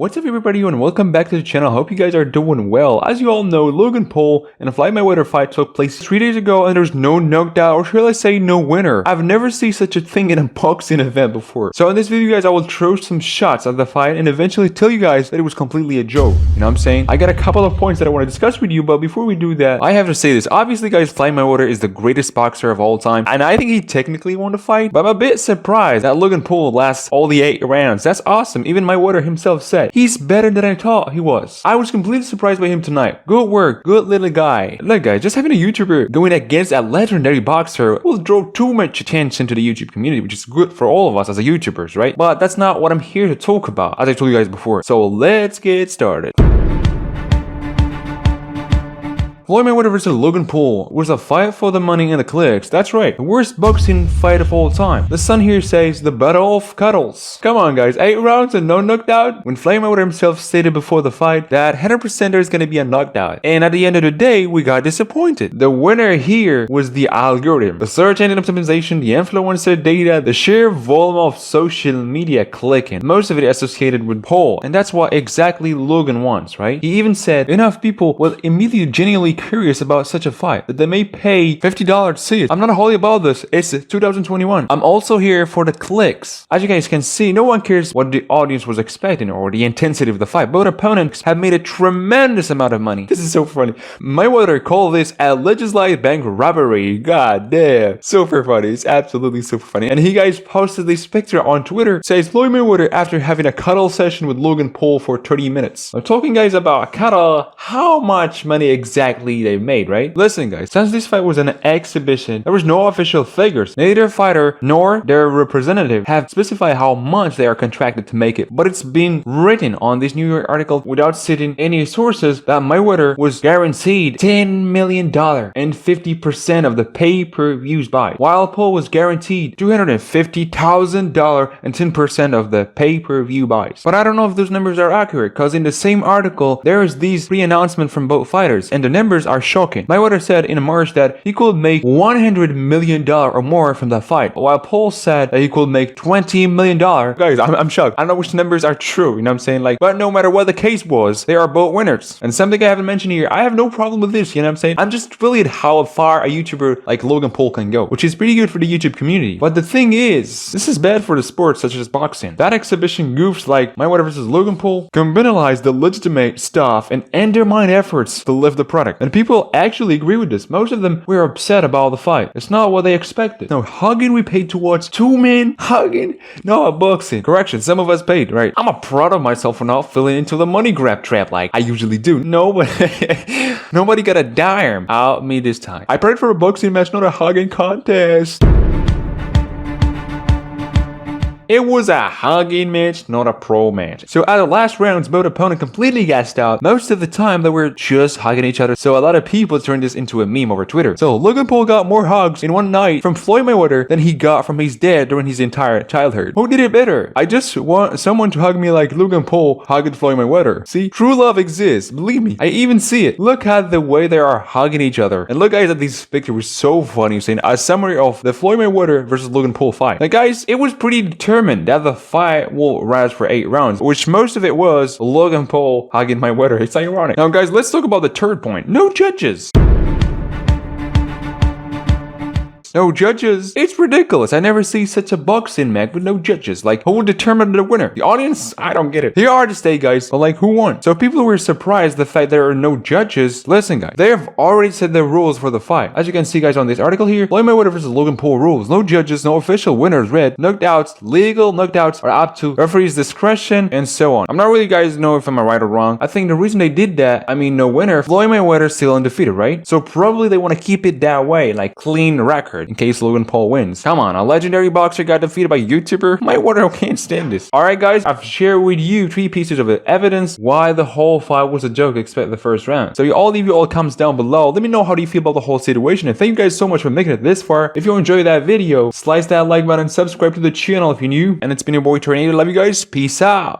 What's up everybody and welcome back to the channel. I hope you guys are doing well. As you all know, Logan Paul and a Floyd Mayweather fight took place 3 days ago and there's no knockout, or shall I say no winner. I've never seen such a thing in a boxing event before. So in this video guys, I will throw some shots at the fight and eventually tell you guys that it was completely a joke. You know what I'm saying? I got a couple of points that I want to discuss with you, but before we do that, I have to say this. Obviously guys, Floyd Mayweather is the greatest boxer of all time and I think he technically won the fight, but I'm a bit surprised that Logan Paul lasts all the 8 rounds. That's awesome. Even Mayweather himself said he's better than I thought he was. I was completely surprised by him tonight. Good work, good little guy. Look guys, just having a YouTuber going against a legendary boxer will draw too much attention to the YouTube community, which is good for all of us as a YouTubers, right? But that's not what I'm here to talk about, as I told you guys before. So let's get started. Floyd Mayweather vs. Logan Paul was a fight for the money and the clicks. That's right, the worst boxing fight of all time. The sun here says the battle of cuddles. Come on guys, 8 rounds and no knockout? When Floyd Mayweather himself stated before the fight that 100% there's gonna be a knockout. And at the end of the day, we got disappointed. The winner here was the algorithm, the search engine optimization, the influencer data, the sheer volume of social media clicking. Most of it associated with Paul. And that's what exactly Logan wants, right? He even said enough people will immediately genuinely curious about such a fight that they may pay $50 to see it. I'm not wholly about this. It's 2021. I'm also here for the clicks. As you guys can see, no one cares what the audience was expecting or the intensity of the fight. Both opponents have made a tremendous amount of money. This is so funny. Mayweather called this a legislative bank robbery. God damn. Super funny. It's absolutely super funny. And he guys posted this picture on Twitter. It says Floyd Mayweather after having a cuddle session with Logan Paul for 30 minutes. I'm talking guys about a cuddle. How much money exactly they made, right? Listen guys, since this fight was an exhibition, there was no official figures. Neither fighter nor their representative have specified how much they are contracted to make it, but it's been written on this New York article without citing any sources that Mayweather was guaranteed $10 million and 50% of the pay-per-views buy, while Paul was guaranteed $250,000 and 10% of the pay-per-view buys. But I don't know if those numbers are accurate, because in the same article there is these pre-announcement from both fighters and the numbers are shocking. Mayweather said in March that he could make $100 million or more from that fight, while Paul said that he could make $20 million. Guys, I'm shocked. I don't know which numbers are true, you know what I'm saying? Like, but no matter what the case was, they are both winners. And something I haven't mentioned here, I have no problem with this, you know what I'm saying? I'm just thrilled at how far a YouTuber like Logan Paul can go, which is pretty good for the YouTube community. But the thing is, this is bad for the sports such as boxing. That exhibition goofs like Mayweather vs. Logan Paul can penalize the legitimate stuff and undermine efforts to lift the product. And people actually agree with this. Most of them were upset about the fight. It's not what they expected. No, hugging we paid to watch 2 men hugging? No, boxing. Correction, some of us paid, right? I'm proud of myself for not falling into the money grab trap like I usually do. Nobody got a dime out me this time. I prayed for a boxing match, not a hugging contest. It was a hugging match, not a pro match. So at the last rounds, both opponents completely gassed out. Most of the time, they were just hugging each other. So a lot of people turned this into a meme over Twitter. So Logan Paul got more hugs in one night from Floyd Mayweather than he got from his dad during his entire childhood. Who did it better? I just want someone to hug me like Logan Paul hugged Floyd Mayweather. See, true love exists. Believe me, I even see it. Look at the way they are hugging each other. And look guys at this picture was so funny. Saying a summary of the Floyd Mayweather versus Logan Paul fight. Like guys, it was pretty determined that the fight will last for 8 rounds, which most of it was Logan Paul hugging Mayweather. It's ironic. Now guys, let's talk about the third point. No judges. No judges? It's ridiculous. I never see such a boxing match with no judges. Like, who will determine the winner? The audience? I don't get it. Here are to stay, guys. But like, who won? So people were surprised the fact there are no judges. Listen, guys. They have already set the rules for the fight. As you can see, guys, on this article here, Floyd Mayweather vs. Logan Paul rules. No judges, no official winners read. Knockouts, legal knockouts are up to referee's discretion, and so on. I'm not really, guys, know if I'm right or wrong. I think the reason they did that, I mean, no winner. Floyd Mayweather still undefeated, right? So probably they want to keep it that way, like clean record. In case Logan Paul wins. Come on, a legendary boxer got defeated by a YouTuber? Mayweather can't stand this. Alright guys, I've shared with you 3 pieces of evidence why the whole fight was a joke except the first round. So leave you all comments down below. Let me know how do you feel about the whole situation, and thank you guys so much for making it this far. If you enjoyed that video, slice that like button, subscribe to the channel if you're new, and it's been your boy Tornado. Love you guys. Peace out.